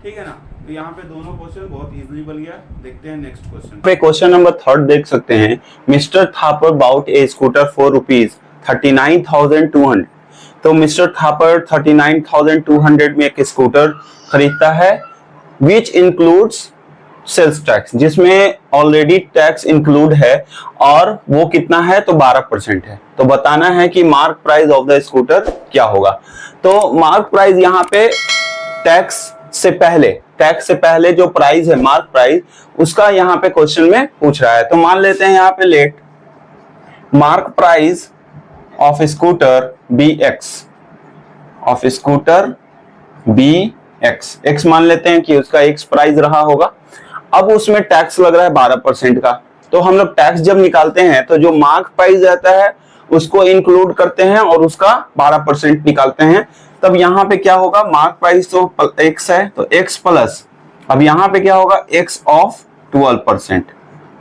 ठीक है ना। तो यहाँ पे दोनों क्वेश्चन बहुत इजीली बन गया। देखते हैं नेक्स्ट क्वेश्चन पे। क्वेश्चन नंबर 3 देख सकते हैं। Mister Thapar bought a scooter for ₹39,200। तो मिस्टर थापर 39,200 में एक स्कूटर खरीदता है विच इंक्लूड्स सेल्स टैक्स, जिसमें ऑलरेडी टैक्स इंक्लूड है और वो कितना है तो 12% है। तो बताना है कि mark price of the scooter क्या होगा। तो मार्क प्राइस यहाँ पे टैक्स से पहले जो प्राइस है मार्क प्राइस, उसका यहाँ पे क्वेश्चन में पूछ रहा है। तो मान लेते हैं यहाँ पे let mark price of scooter be x मान लेते हैं कि उसका एक्स प्राइस रहा होगा। अब उसमें टैक्स लग रहा है 12% का। तो हम लोग टैक्स जब निकालते हैं तो जो मार्क प्राइस रहता है उसको इंक्लूड करते हैं और उसका 12% निकालते हैं। तब यहाँ पे क्या होगा, मार्क प्राइस तो x है तो x प्लस, अब यहाँ पे क्या होगा x ऑफ 12%,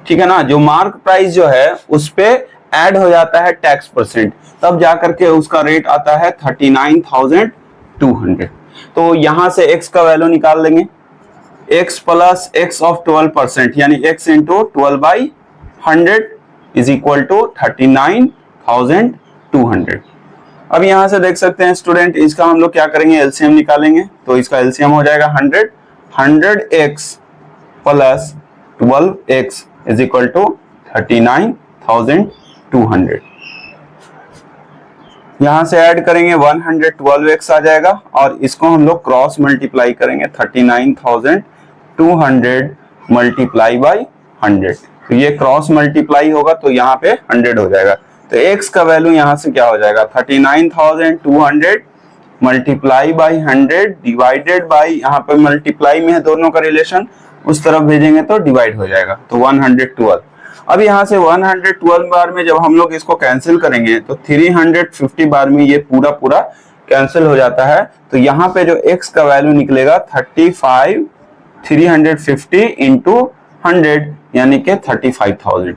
ठीक है ना। जो मार्क प्राइस जो है उस पे ऐड हो जाता है टैक्स परसेंट, तब जाकर के उसका रेट आता है 39,200। तो यहाँ से x का वैल्यू निकाल लेंगे, x प्लस x ऑफ 12%, यानी x into 12/100 is equal to 39,200। अब यहां से देख सकते हैं स्टूडेंट, इसका हम लोग क्या करेंगे, एलसीएम निकालेंगे। तो इसका एलसीएम हो जाएगा 100x plus 12x is equal to 39,200। यहां से ऐड करेंगे 112x आ जाएगा और इसको हम लोग क्रॉस मल्टीप्लाई करेंगे 39,200 मल्टीप्लाई बाई 100। तो ये क्रॉस मल्टीप्लाई होगा तो यहाँ पे 100 हो जाएगा। तो x का वैल्यू यहाँ से क्या हो जाएगा, 39,200 मल्टीप्लाई बाई 100 डिवाइडेड बाई, यहाँ पे मल्टीप्लाई में है दोनों का रिलेशन, उस तरफ भेजेंगे तो डिवाइड हो जाएगा, तो 112। अब यहाँ से 112 बार में जब हम लोग इसको कैंसिल करेंगे तो 350 बार में ये पूरा कैंसिल हो जाता है। तो यहाँ पे जो x का वैल्यू निकलेगा 350 इंटू 100 यानी कि 35,000।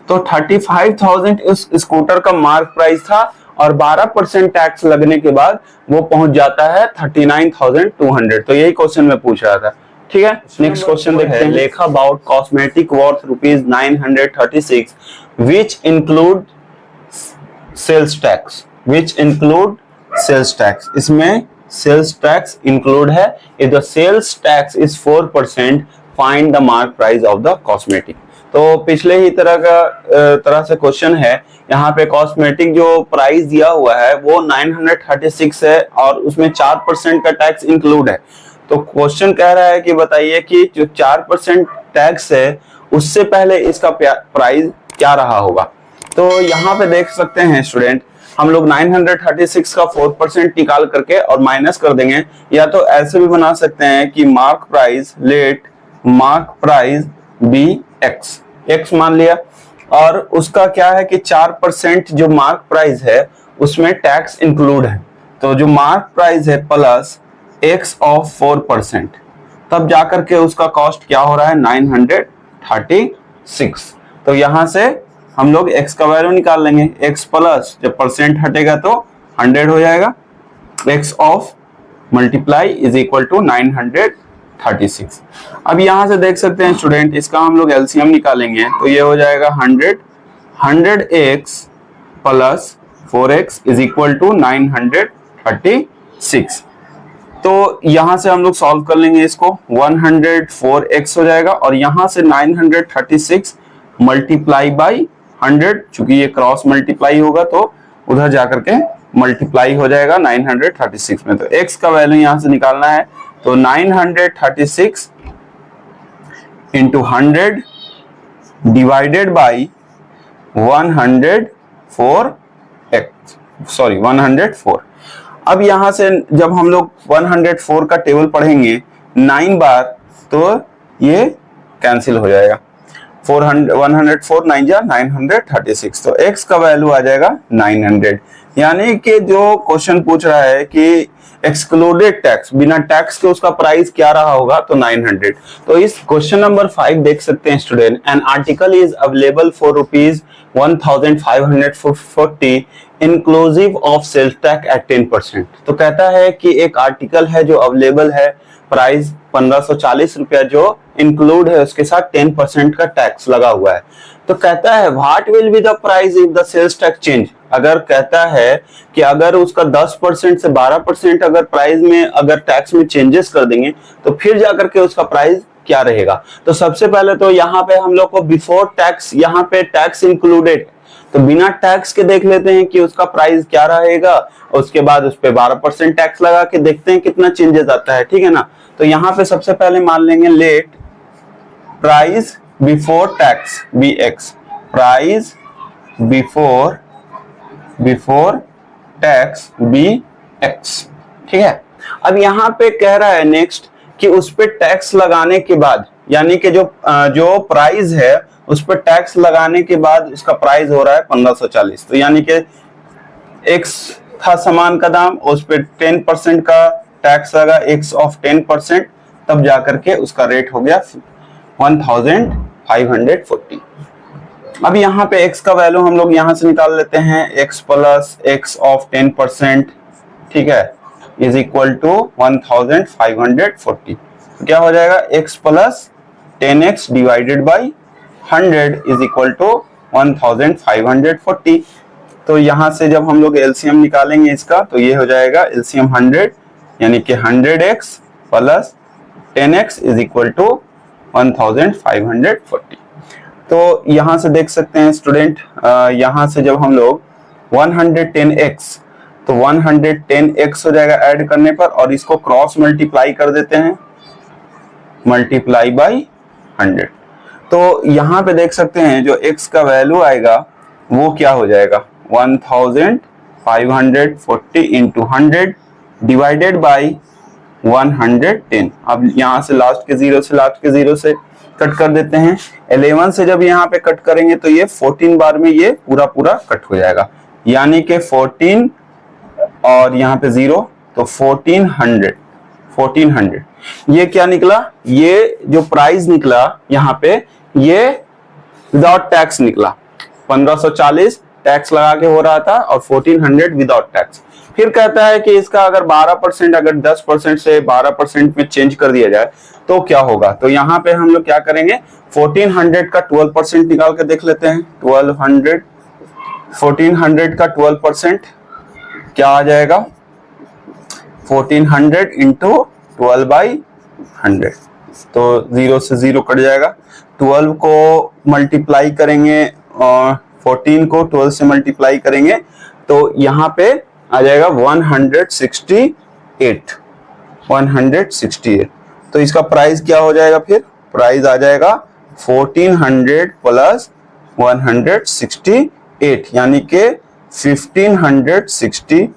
तो 35,000 इस स्कूटर का मार्क प्राइस था और 12% टैक्स लगने के बाद वो पहुंच जाता है 39,200। तो यही क्वेश्चन में पूछ रहा था, ठीक है। नेक्स्ट क्वेश्चन देखते हैं। Lekha about cosmetic worth ₹936 which include sales tax. इसमें सेल्स टैक्स इंक्लूड है। If the sales tax is 4%, find the mark price of the cosmetic. तो पिछले ही तरह से क्वेश्चन है। यहाँ पे कॉस्मेटिक जो प्राइस दिया हुआ है वो 936 है और उसमें 4% का टैक्स इंक्लूड है। तो क्वेश्चन कह रहा है कि बताइए कि जो 4% टैक्स है उससे पहले इसका प्राइस क्या रहा होगा। तो यहाँ पे देख सकते हैं स्टूडेंट, हम लोग 936 का 4% निकाल करके और माइनस कर देंगे, या तो ऐसे भी बना सकते हैं कि मार्क प्राइस बी एक्स मान लिया, और उसका क्या है कि 4% जो मार्क प्राइस है उसमें टैक्स इंक्लूड है। तो जो मार्क प्राइस है प्लस x ऑफ 4%, तब जाकर के उसका कॉस्ट क्या हो रहा है 936। तो यहां से हम लोग x का वैल्यू निकाल लेंगे, x प्लस जब परसेंट हटेगा तो 100 हो जाएगा, x of multiply is equal to 936। अब यहां से देख सकते हैं स्टूडेंट, इसका हम लोग एलसीएम निकालेंगे तो ये हो जाएगा 100x plus 4x is equal to 936। तो यहां से हम लोग सॉल्व कर लेंगे इसको, 104x हो जाएगा और यहां से 936 मल्टीप्लाई बाई 100, चूंकि ये क्रॉस मल्टीप्लाई होगा तो उधर जाकर के मल्टीप्लाई हो जाएगा 936 में। तो x का वैल्यू यहां से निकालना है, तो 936 इंटू 100 डिवाइडेड बाई 104। अब यहां से जब हम लोग 104 का टेबल पढ़ेंगे 9 बार तो ये कैंसिल हो जाएगा, 104 9 जा 936। तो x का वैल्यू आ जाएगा 900, यानी कि जो क्वेश्चन पूछ रहा है कि एक्सक्लूडेड टैक्स, बिना टैक्स के उसका प्राइस क्या रहा होगा, तो 900। तो इस क्वेश्चन नंबर 5 देख सकते हैं student, an article is available for ₹1540 inclusive of sales tax at 10%। तो कहता है कि एक आर्टिकल है जो अवेलेबल है, प्राइस 1540 रुपया जो इंक्लूड है, उसके साथ 10% का टैक्स लगा हुआ है। तो कहता है what will be the price if the sales tax change. अगर कहता है कि अगर उसका 10% से 12% अगर प्राइस में अगर टैक्स में चेंजेस कर देंगे तो फिर जाकर के उसका प्राइस क्या रहेगा। तो सबसे पहले तो यहाँ पे हम लोग को बिफोर टैक्स, यहाँ पे टैक्स इंक्लूडेड, तो बिना टैक्स के देख लेते हैं कि उसका प्राइस क्या रहेगा, उसके बाद उस पे 12% टैक्स लगा के देखते हैं कितना चेंजेस आता है, ठीक है ना। तो यहाँ पे सबसे पहले मान लेंगे late price before tax BX, price before tax BX, ठीक है। अब यहाँ पे कह रहा है नेक्स्ट कि उस पे टैक्स लगाने के बाद, यानी कि जो प्राइस है उस पर टैक्स लगाने के बाद उसका प्राइस हो रहा है 1540। तो यानी कि X था सामान का दाम, उस पर 10% का टैक्स लगा, X ऑफ 10%, तब जाकर के उसका रेट हो गया 1540। अब यहाँ पे X का वैल्यू हम लोग यहाँ से निकाल लेते हैं, X प्लस X ऑफ 10%, ठीक है, इज इक्वल टू 1540। तो क्या हो जाएगा, X plus 10X divided by 100 is equal to 1540। तो यहाँ से जब हम लोग एलसीएम निकालेंगे इसका, तो ये हो जाएगा एलसीएम 100, यानी कि 100X plus 10X is equal to 1540। तो यहाँ से देख सकते हैं स्टूडेंट, यहाँ से जब हम लोग 110X, तो 110X हो जाएगा ऐड करने पर, और इसको क्रॉस मल्टीप्लाई कर देते हैं, मल्टीप्लाई बाई 100। तो यहाँ पे देख सकते हैं जो X का वैल्यू आएगा वो क्या हो जाएगा, 1540 इंटू 100 डिवाइडेड बाई 110। अब यहाँ से लास्ट के जीरो से कट कर देते हैं। 11 से जब यहाँ पे कट करेंगे तो ये 14 बार में ये पूरा कट हो जाएगा, यानी कि 14 और यहाँ पे 0, तो 1400। ये क्या निकला, ये जो प्राइस निकला यहाँ पे ये विदाउट टैक्स निकला। 1540 टैक्स लगा के हो रहा था और 1400 विदाउट टैक्स। फिर कहता है कि इसका अगर 12%, अगर 10% से 12% में चेंज कर दिया जाए तो क्या होगा। तो यहाँ पे हम लोग क्या करेंगे, 1400 का 12% निकाल के देख लेते हैं। 1400 का 12% क्या आ जाएगा, 1400 इंटू 12 बाई 100, तो 0 से 0 कट जाएगा। 12 को मल्टीप्लाई करेंगे और 14 को 12 से मल्टीप्लाई करेंगे तो यहाँ पे आ जाएगा 168। तो इसका प्राइस क्या हो जाएगा, फिर प्राइस आ जाएगा 1400 प्लस 168, यानी कि 1568।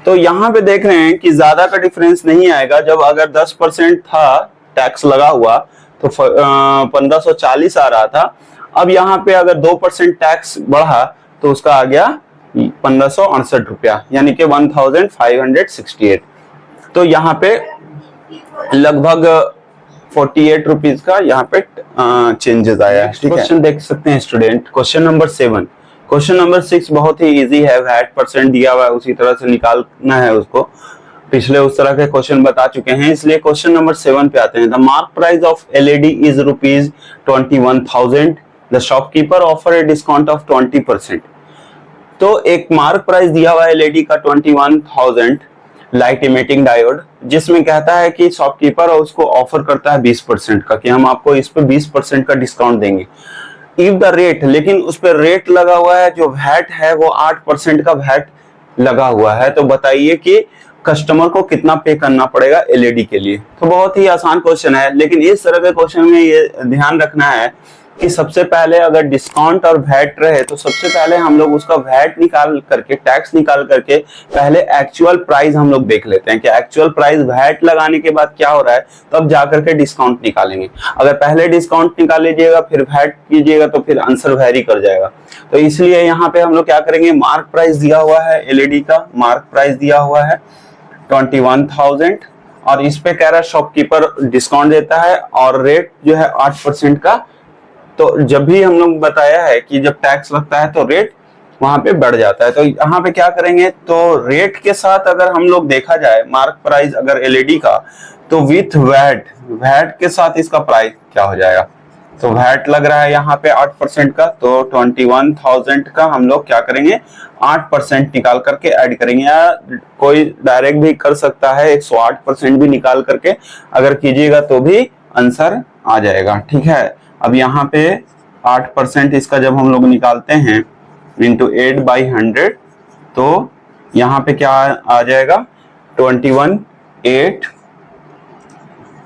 तो यहाँ पे देख रहे हैं कि ज्यादा का डिफरेंस नहीं आएगा। जब अगर 10% था टैक्स लगा हुआ तो 1540 आ रहा था। अब यहाँ पे अगर 2% टैक्स बढ़ा तो उसका आ गया 1568 रुपया, यानी कि 1568। तो यहाँ पे लगभग 48 रुपीज का यहाँ पे चेंजेस आया है। क्वेश्चन देख सकते हैं student, question number 7। Question number 6 बहुत ही इजी है, वैट परसेंट दिया हुआ है, उसी तरह से निकालना है उसको। पिछले उस तरह के क्वेश्चन बता चुके हैं, इसलिए क्वेश्चन नंबर 7 पे आते हैं। The mark price of LED is ₹21,000। The shopkeeper offer a discount of 20%। तो एक मार्क प्राइस दिया हुआ है LED का 21,000 लाइट इमिटिंग डायोड, जिसमें कहता है कि शॉपकीपर उसको ऑफर करता है 20% का, कि हम आपको इस पे 20% का डिस्काउंट देंगे। इफ द रेट, लेकिन उस पर रेट लगा हुआ है, जो वैट है वो 8% का वैट लगा हुआ है। तो बताइए कि कस्टमर को कितना पे करना पड़ेगा LED के लिए। तो बहुत ही आसान क्वेश्चन है, लेकिन इस तरह के क्वेश्चन में ये ध्यान रखना है कि सबसे पहले अगर डिस्काउंट और वैट रहे तो सबसे पहले हम लोग उसका वैट निकाल करके, टैक्स निकाल करके पहले एक्चुअल प्राइस हम लोग देख लेते हैं कि एक्चुअल प्राइस वैट लगाने के बाद क्या हो रहा है, तब जाकर के डिस्काउंट निकालेंगे। अगर पहले डिस्काउंट निकाल लीजिएगा फिर वैट कीजिएगा तो फिर आंसर वेरी कर जाएगा। तो इसलिए यहाँ पे हम लोग क्या करेंगे, मार्क प्राइस दिया हुआ है एलईडी का, मार्क प्राइस दिया हुआ है 21,000 और इस पे कह रहा है शॉपकीपर डिस्काउंट देता है और रेट जो है 8% का। तो जब भी हम लोग बताया है कि जब टैक्स लगता है तो रेट वहां पे बढ़ जाता है। तो यहाँ पे क्या करेंगे, तो रेट के साथ अगर हम लोग देखा जाए मार्क प्राइस अगर एलईडी का, तो विथ वैट, वैट के साथ इसका प्राइस क्या हो जाएगा। तो वैट लग रहा है यहाँ पे 8% का, तो 21,000 का हम लोग क्या करेंगे 8% निकाल करके ऐड करेंगे, या कोई डायरेक्ट भी कर सकता है 108% भी निकाल करके अगर कीजिएगा तो भी आंसर आ जाएगा। ठीक है, अब यहाँ पे 8% इसका जब हम लोग निकालते हैं इंटू 8/100 तो यहाँ पे क्या आ जाएगा 21,8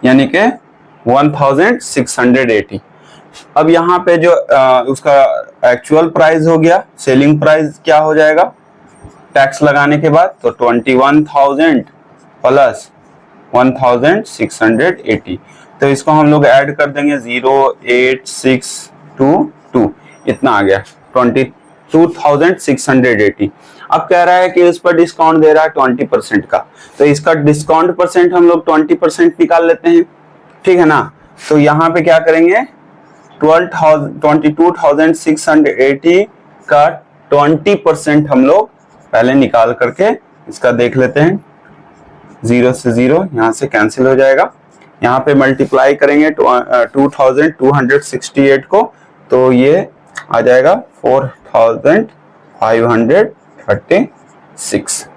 यानी के 1,680। अब यहाँ पे जो उसका एक्चुअल प्राइस हो गया, सेलिंग प्राइस क्या हो जाएगा टैक्स लगाने के बाद, तो 21,000 प्लस 1,680। तो इसको हम लोग ऐड कर देंगे 08622, इतना आ गया 22,680। अब कह रहा है कि उस पर डिस्काउंट दे रहा है 20% का, तो इसका डिस्काउंट परसेंट हम लोग 20% निकाल लेते हैं। ठीक है ना, तो यहाँ पे क्या करेंगे 22,680 का 20% हम लोग पहले निकाल करके इसका देख लेते हैं। 0 से 0 यहाँ से कैंसिल हो जाएगा, यहाँ पे मल्टीप्लाई करेंगे 2268 को, तो ये आ जाएगा 4,536।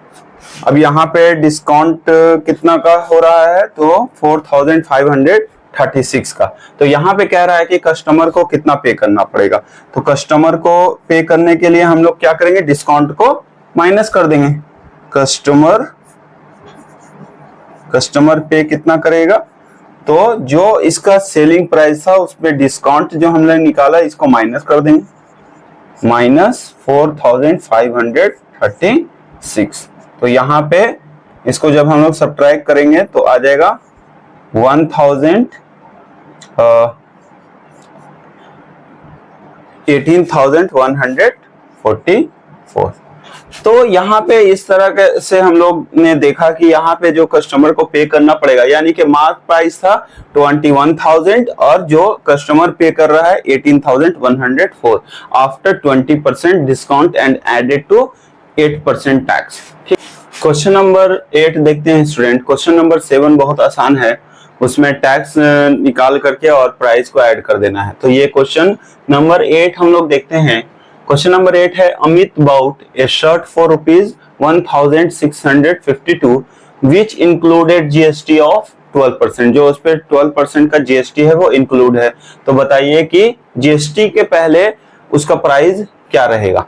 अब यहाँ पे डिस्काउंट कितना का हो रहा है, तो 4,536 का। तो यहाँ पे कह रहा है कि कस्टमर को कितना पे करना पड़ेगा, तो कस्टमर को पे करने के लिए हम लोग क्या करेंगे डिस्काउंट को माइनस कर देंगे। कस्टमर पे कितना करेगा, तो जो इसका सेलिंग प्राइस था उसमें डिस्काउंट जो हमने निकाला इसको माइनस कर देंगे, -4,536। तो यहाँ पे इसको जब हम लोग सब्ट्रैक्ट करेंगे तो आ जाएगा 18,144। तो यहाँ पे इस तरह से हम लोग ने देखा कि यहाँ पे जो कस्टमर को पे करना पड़ेगा, यानी कि मार्क प्राइस था 21,000 और जो कस्टमर पे कर रहा है 18,104 after 20% discount and added to 8% tax. Question number 8 देखते हैं स्टूडेंट। क्वेश्चन नंबर 7 बहुत आसान है, उसमें टैक्स निकाल करके और प्राइस को ऐड कर देना है। तो ये क्वेश्चन नंबर 8 हम लोग देखते हैं। क्वेश्चन नंबर 8 है, Amit bought a shirt for ₹1,652 which included GST of 12%। जो उस पर 12% का जीएसटी है वो इंक्लूड है। तो बताइए कि जीएसटी के पहले उसका प्राइस क्या रहेगा।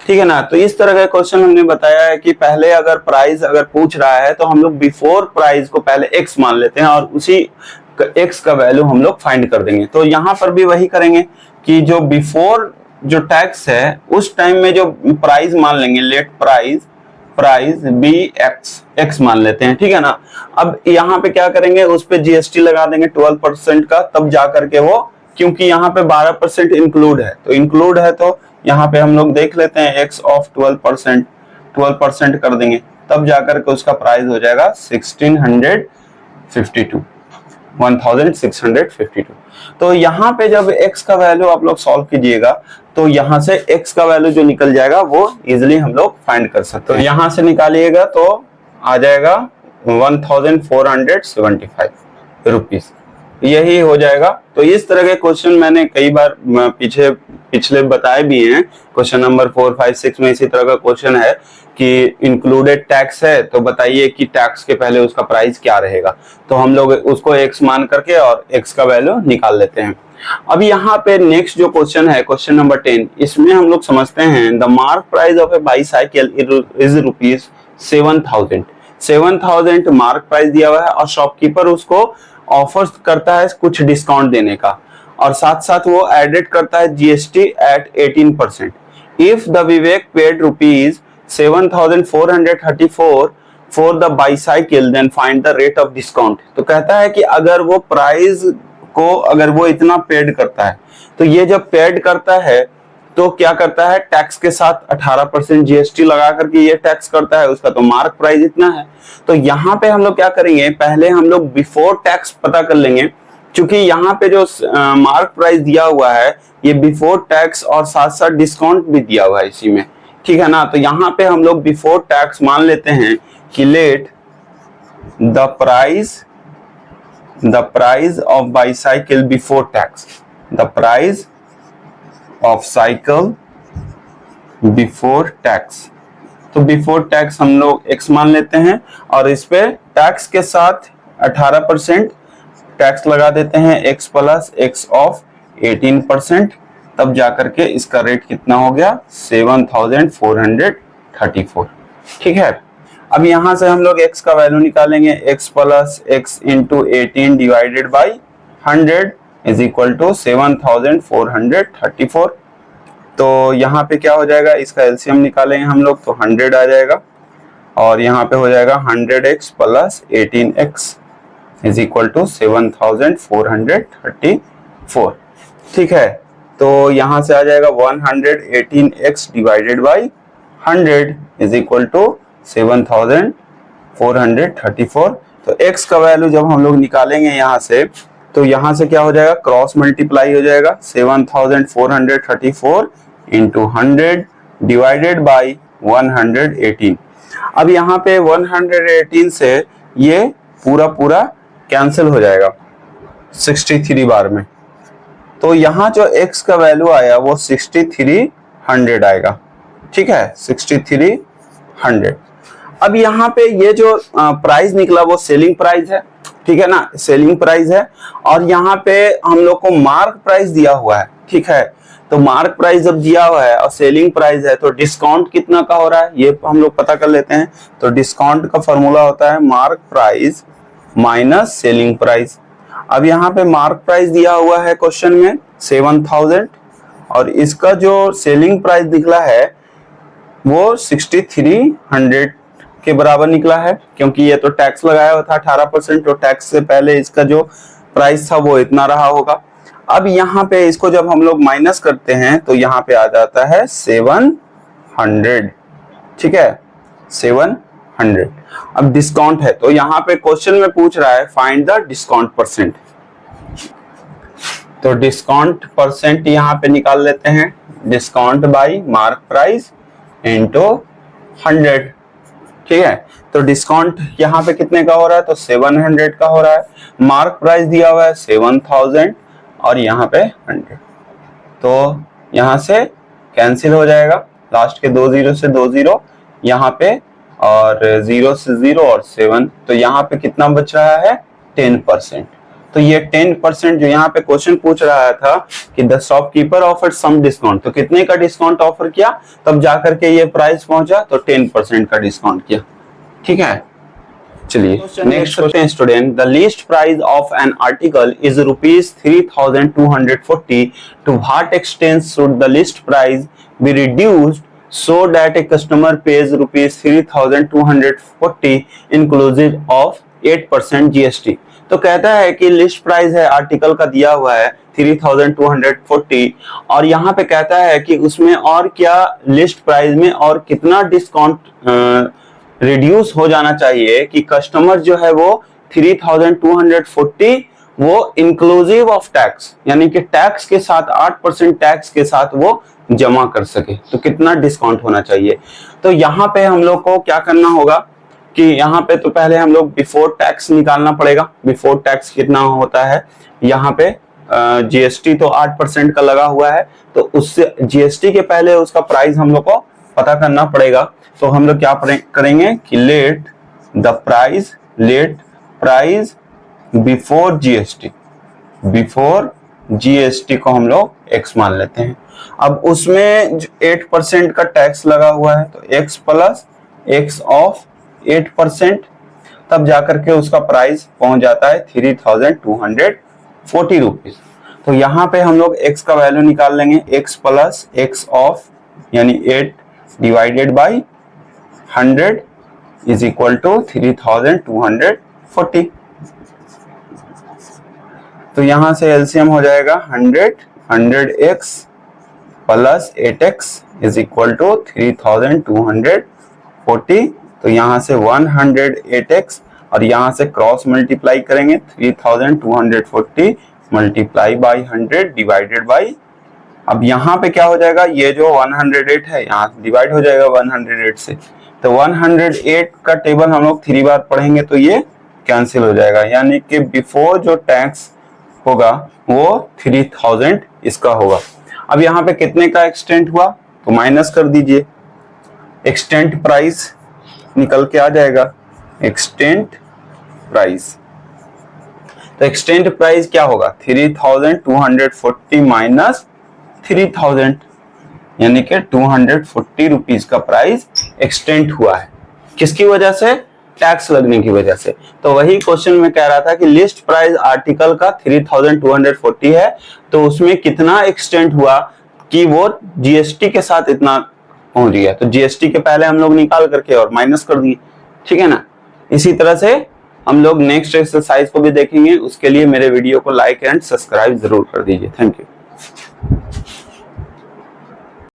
ठीक है ना, तो इस तरह का क्वेश्चन हमने बताया है कि पहले अगर प्राइस अगर पूछ रहा है तो हम लोग बिफोर प्राइस को पहले एक्स मान लेते हैं और उसी एक्स का वैल्यू हम लोग फाइंड कर देंगे। तो यहाँ पर भी वही करेंगे कि जो बिफोर जो टैक्स है उस टाइम में जो प्राइस मान लेंगे, लेट प्राइस बी एक्स मान लेते हैं। ठीक है ना, अब यहाँ पे क्या करेंगे उस पे जीएसटी लगा देंगे 12% का, तब जा करके वो, क्योंकि यहाँ पे 12% इंक्लूड है, तो इंक्लूड है तो यहाँ पे हम लोग देख लेते हैं x ऑफ 12% कर देंगे, तब जाकर के उसका प्राइस हो जाएगा 1652। तो यहाँ पे जब x का वैल्यू आप लोग सॉल्व कीजिएगा तो यहाँ से x का वैल्यू जो निकल जाएगा वो इजिली हम लोग फाइंड कर सकते हैं। तो यहाँ से निकालिएगा तो आ जाएगा 1,475 रुपीज, यही हो जाएगा। तो इस तरह के क्वेश्चन मैंने कई बार पिछले बताए भी हैं। क्वेश्चन नंबर 4, 5, 6 में इसी तरह का क्वेश्चन है कि इंक्लूडेड टैक्स है, तो बताइए कि टैक्स के पहले उसका प्राइस क्या रहेगा। तो हम लोग उसको x मान करके और x का वैल्यू निकाल लेते हैं। अब यहाँ पे नेक्स्ट जो क्वेश्चन है, क्वेश्चन नंबर 10, इसमें हम लोग समझते हैं the mark price of A bicycle is ₹7,000। 7,000 mark price दिया हुआ है और शॉपकीपर उसको ऑफर करता है कुछ डिस्काउंट देने का, और साथ साथ वो एडेड करता है GST at 18%। If the Vivek paid rupees 7,434 for the bicycle then find the rate of discount. तो कहता है कि अगर वो प्राइस को अगर वो इतना पेड करता है, तो ये जब पेड करता है तो क्या करता है, टैक्स के साथ 18% जीएसटी लगा करके ये टैक्स करता है, उसका तो मार्क प्राइस इतना है। तो यहाँ पे हम लोग क्या करेंगे, पहले हम लोग बिफोर टैक्स पता कर लेंगे, क्योंकि यहाँ पे जो मार्क प्राइस दिया हुआ है ये बिफोर टैक्स और साथ साथ डिस्काउंट भी दिया हुआ है इसी में, ठीक है ना। तो यहाँ पे हम लोग बिफोर टैक्स मान लेते हैं कि let the price of bicycle before tax, the price of cycle before tax. तो बिफोर टैक्स हम लोग x मान लेते हैं और इस पे टैक्स के साथ 18% टैक्स लगा देते हैं, x प्लस x ऑफ 18%, तब जाकर के इसका रेट कितना हो गया 7,434, ठीक है। अब यहां से हम लोग x का वैल्यू निकालेंगे, x plus x into 18 divided by 100 is equal to 7,434। तो यहाँ पे क्या हो जाएगा, इसका एलसीएम निकालेंगे हम लोग तो 100 आ जाएगा और यहाँ पे हो जाएगा 100x plus 18x is equal to 7,434, ठीक है। तो यहाँ से आ जाएगा 118x divided by 100 is equal to 7,434। तो x का वैल्यू जब हम लोग निकालेंगे यहाँ से, तो यहाँ से क्या हो जाएगा, क्रॉस मल्टीप्लाई हो जाएगा, 7,434 इंटू 100 डिवाइडेड बाई 118। अब यहाँ पे 118 से ये पूरा कैंसिल हो जाएगा 63 बार में, तो यहाँ जो x का वैल्यू आया वो 6300 आएगा, ठीक है, 6300। अब यहाँ पे ये जो प्राइस निकला वो सेलिंग प्राइस है, ठीक है ना, सेलिंग प्राइस है। और यहाँ पे हम लोग को मार्क प्राइस दिया हुआ है, ठीक है। तो मार्क प्राइस जब दिया हुआ है और सेलिंग प्राइस है तो डिस्काउंट कितना का हो रहा है ये हम लोग पता कर लेते हैं। तो डिस्काउंट का फॉर्मूला होता है mark price minus selling price. अब यहाँ पे मार्क प्राइस दिया हुआ है क्वेश्चन में 7,000 और इसका जो सेलिंग प्राइस निकला है वो 6300 के बराबर निकला है, क्योंकि ये तो टैक्स लगाया हुआ था 18%, तो टैक्स से पहले इसका जो प्राइस था वो इतना रहा होगा। अब यहाँ पे इसको जब हम लोग माइनस करते हैं तो यहाँ पे आ जाता है 700, ठीक है, 700। अब डिस्काउंट है तो यहाँ पे क्वेश्चन में पूछ रहा है फाइंड द डिस्काउंट परसेंट, तो डिस्काउंट परसेंट यहाँ पे निकाल लेते हैं, discount by mark price into 100, ठीक है। तो डिस्काउंट यहाँ पे कितने का हो रहा है, तो 700 का हो रहा है। मार्क प्राइस दिया हुआ है 7,000 और यहाँ पे 100, तो यहाँ से कैंसिल हो जाएगा, लास्ट के 2 जीरो से 2 जीरो यहाँ पे और 0 से 0 और 7, तो यहाँ पे कितना बच रहा है 10%। तो ये 10% जो यहाँ पे क्वेश्चन पूछ रहा था कि the shopkeeper offered some discount, तो कितने का डिस्काउंट ऑफर किया तब जाकर के ये प्राइस पहुंचा, तो 10% का डिस्काउंट किया, ठीक है। चलिए नेक्स्ट करते हैं student. The list price of an article is ₹3,240, to what extent should the list price be reduced so that a customer pays ₹3,240 inclusive of 8% GST। तो कहता है कि लिस्ट प्राइस है आर्टिकल का दिया हुआ है 3,240 और यहाँ पे कहता है कि उसमें और क्या लिस्ट प्राइस में और कितना डिस्काउंट रिड्यूस हो जाना चाहिए कि कस्टमर जो है वो 3,240 वो इंक्लूसिव ऑफ टैक्स, यानी कि टैक्स के साथ 8% टैक्स के साथ वो जमा कर सके, तो कितना डिस्काउंट होना चाहिए। तो यहाँ पे हम लोग को क्या करना होगा कि यहाँ पे तो पहले हम लोग बिफोर टैक्स निकालना पड़ेगा। बिफोर टैक्स कितना होता है, यहाँ पे जीएसटी तो 8% का लगा हुआ है, तो उससे जीएसटी के पहले उसका प्राइस हम लोग को पता करना पड़ेगा। तो हम लोग क्या करेंगे कि लेट प्राइस बिफोर जीएसटी को हम लोग x मान लेते हैं। अब उसमें 8% का टैक्स लगा हुआ है तो x प्लस x ऑफ 8%, तब जाकर के उसका प्राइस पहुंच जाता है 3,240 रुपीज। तो यहाँ पे हम लोग x का वैल्यू निकाल लेंगे, x प्लस x ऑफ यानी 8 divided by 100 is equal to 3240। तो यहां से एलसीएम हो जाएगा 100x plus 8x is equal to 3240। तो यहां से 108x और यहां से क्रॉस मल्टीप्लाई करेंगे 3240 मल्टीप्लाई बाई 100 डिवाइडेड बाई, अब यहाँ पे क्या हो जाएगा, ये जो 108 है यहाँ डिवाइड हो जाएगा 108 से, तो 108 का टेबल हम लोग 3 बार पढ़ेंगे तो ये कैंसिल हो जाएगा, यानी कि बिफोर जो टैक्स होगा वो 3000 इसका होगा। अब यहाँ पे कितने का एक्सटेंट हुआ तो माइनस कर दीजिए, एक्सटेंट प्राइस निकल के आ जाएगा, एक्सटेंट प्राइस। तो एक्सटेंट प्राइस क्या होगा 3240 माइनस 3000, यानी कि 240 रुपीज का प्राइस एक्सटेंट हुआ है। किसकी वजह से, टैक्स लगने की वजह से। तो वही क्वेश्चन में कह रहा था कि लिस्ट प्राइस आर्टिकल का 3240 है, तो उसमें कितना एक्सटेंट हुआ कि वो जीएसटी के साथ इतना पहुंच गया, तो जीएसटी के पहले हम लोग निकाल करके और माइनस कर दिए, ठीक है ना। इसी तरह से हम लोग नेक्स्ट एक्सरसाइज को भी देखेंगे, उसके लिए मेरे वीडियो को लाइक एंड सब्सक्राइब जरूर कर दीजिए। Thank you.